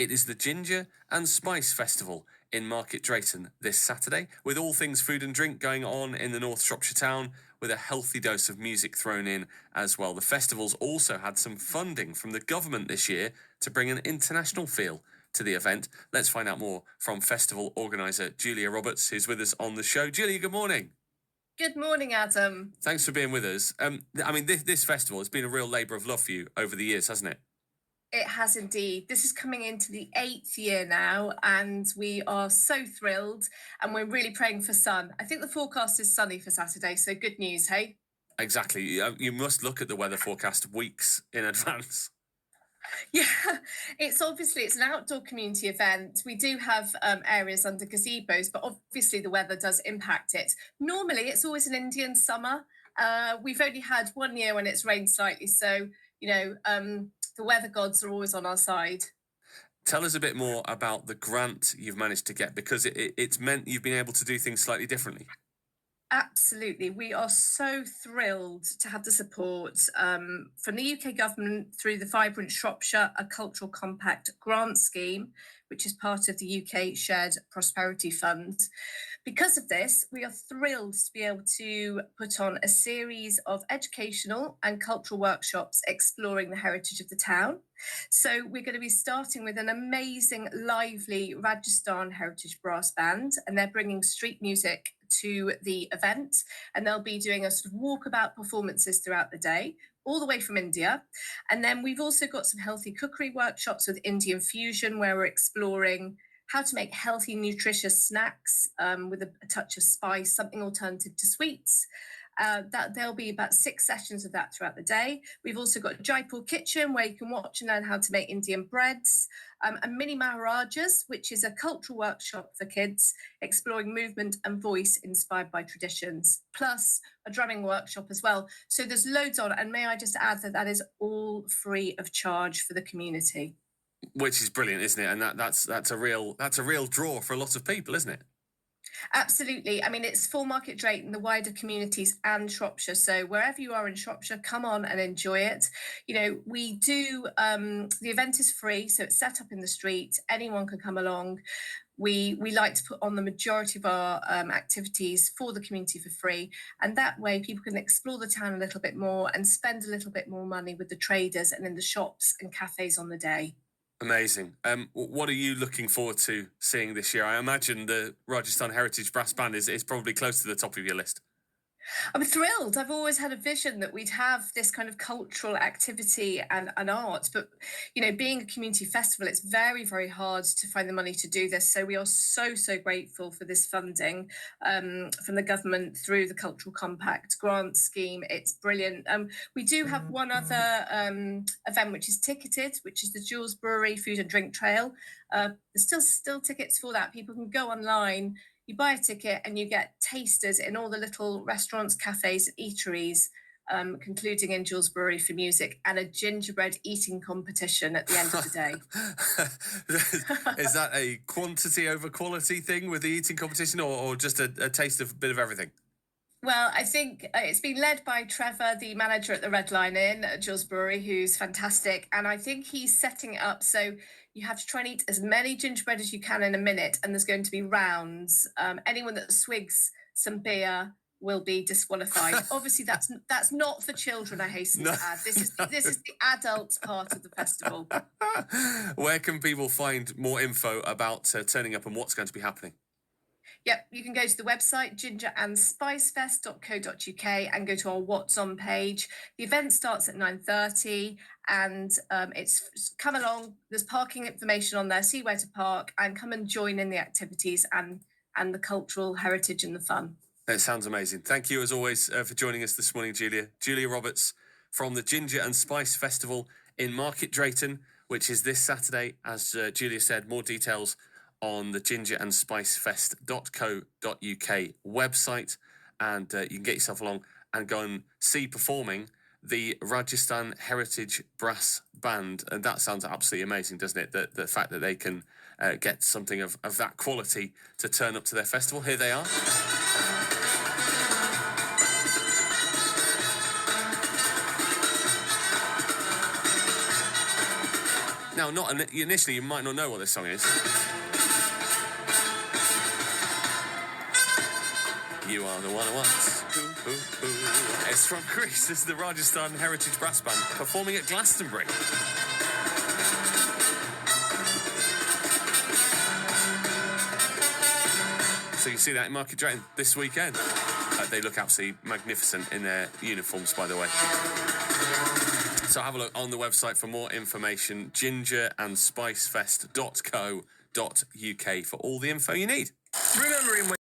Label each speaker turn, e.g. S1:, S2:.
S1: It is the Ginger and Spice Festival in Market Drayton this Saturday, with all things food and drink going on in the North Shropshire town, with a healthy dose of music thrown in as well. The festival's also had some funding from the government this year to bring an international feel to the event. Let's find out more from festival organiser Julia Roberts, who's with us on the show. Julia, good morning.
S2: Good morning, Adam.
S1: Thanks for being with us. This festival has been a real labour of love for you over the years, hasn't it?
S2: It has indeed. This is coming into the 8th year now, and we are so thrilled, and we're really praying for sun. I think the forecast is sunny for Saturday, so good news, hey?
S1: Exactly. You must look at the weather forecast weeks in advance.
S2: Yeah, it's an outdoor community event. We do have areas under gazebos, but obviously the weather does impact it. Normally, it's always an Indian summer. We've only had one year when it's rained slightly, so, the weather gods are always on our side.
S1: Tell us a bit more about the grant you've managed to get, because it's meant you've been able to do things slightly differently.
S2: Absolutely. We are so thrilled to have the support from the UK government through the Vibrant Shropshire, a Cultural Compact grant scheme, which is part of the UK Shared Prosperity Fund. Because of this, we are thrilled to be able to put on a series of educational and cultural workshops exploring the heritage of the town. So we're going to be starting with an amazing, lively Rajasthan Heritage Brass Band, and they're bringing street music to the event, and they'll be doing a sort of walkabout performances throughout the day, all the way from India. And then we've also got some healthy cookery workshops with Indian fusion, where we're exploring how to make healthy, nutritious snacks with a touch of spice, something alternative to sweets. That there'll be about 6 sessions of that throughout the day. We've also got Jaipur Kitchen, where you can watch and learn how to make Indian breads, and Mini Maharajas, which is a cultural workshop for kids exploring movement and voice inspired by traditions, plus a drumming workshop as well. So there's loads on, and may I just add that is all free of charge for the community.
S1: Which is brilliant, isn't it? And that's a real draw for a lot of people, isn't it?
S2: Absolutely. I mean, it's for Market Drayton, the wider communities, and Shropshire. So wherever you are in Shropshire, come on and enjoy it. We do, the event is free, so it's set up in the street. Anyone can come along. We like to put on the majority of our activities for the community for free. And that way people can explore the town a little bit more and spend a little bit more money with the traders and in the shops and cafes on the day.
S1: Amazing. What are you looking forward to seeing this year? I imagine the Rajasthan Heritage Brass Band is probably close to the top of your list.
S2: I'm thrilled. I've always had a vision that we'd have this kind of cultural activity and art, but being a community festival, it's very, very hard to find the money to do this. So we are so grateful for this funding from the government through the Cultural Compact grant scheme. It's brilliant. We do have one other event which is ticketed, which is the Jules Brewery Food and Drink Trail. There's still tickets for that. People can go online. You buy a ticket and you get tasters in all the little restaurants, cafes, and eateries, concluding in Jules Brewery for music, and a gingerbread eating competition at the end of the day.
S1: Is that a quantity over quality thing with the eating competition, or just a taste of a bit of everything?
S2: Well, I think it's been led by Trevor, the manager at the Red Lion Inn at Jules Brewery, who's fantastic. And I think he's setting it up so you have to try and eat as many gingerbread as you can in a minute, and there's going to be rounds. Anyone that swigs some beer will be disqualified. Obviously, that's not for children, I hasten to add. This is the adult part of the festival.
S1: Where can people find more info about turning up and what's going to be happening?
S2: Yep, you can go to the website gingerandspicefest.co.uk and go to our What's On page. The event starts at 9:30 and it's come along. There's parking information on there, see where to park, and come and join in the activities and the cultural heritage and the fun.
S1: It sounds amazing. Thank you as always for joining us this morning, Julia. Julia Roberts from the Ginger and Spice Festival in Market Drayton, which is this Saturday. As Julia said, more details on the gingerandspicefest.co.uk website, and you can get yourself along and go and see performing the Rajasthan Heritage Brass Band. And that sounds absolutely amazing, doesn't it? The fact that they can get something of that quality to turn up to their festival. Here they are. Now, initially, you might not know what this song is. You are the one I want. Ooh, ooh, ooh. It's from Greece. This is the Rajasthan Heritage Brass Band performing at Glastonbury. So you see that in Market Drayton this weekend. They look absolutely magnificent in their uniforms, by the way. So have a look on the website for more information, gingerandspicefest.co.uk for all the info you need.
S3: Remembering when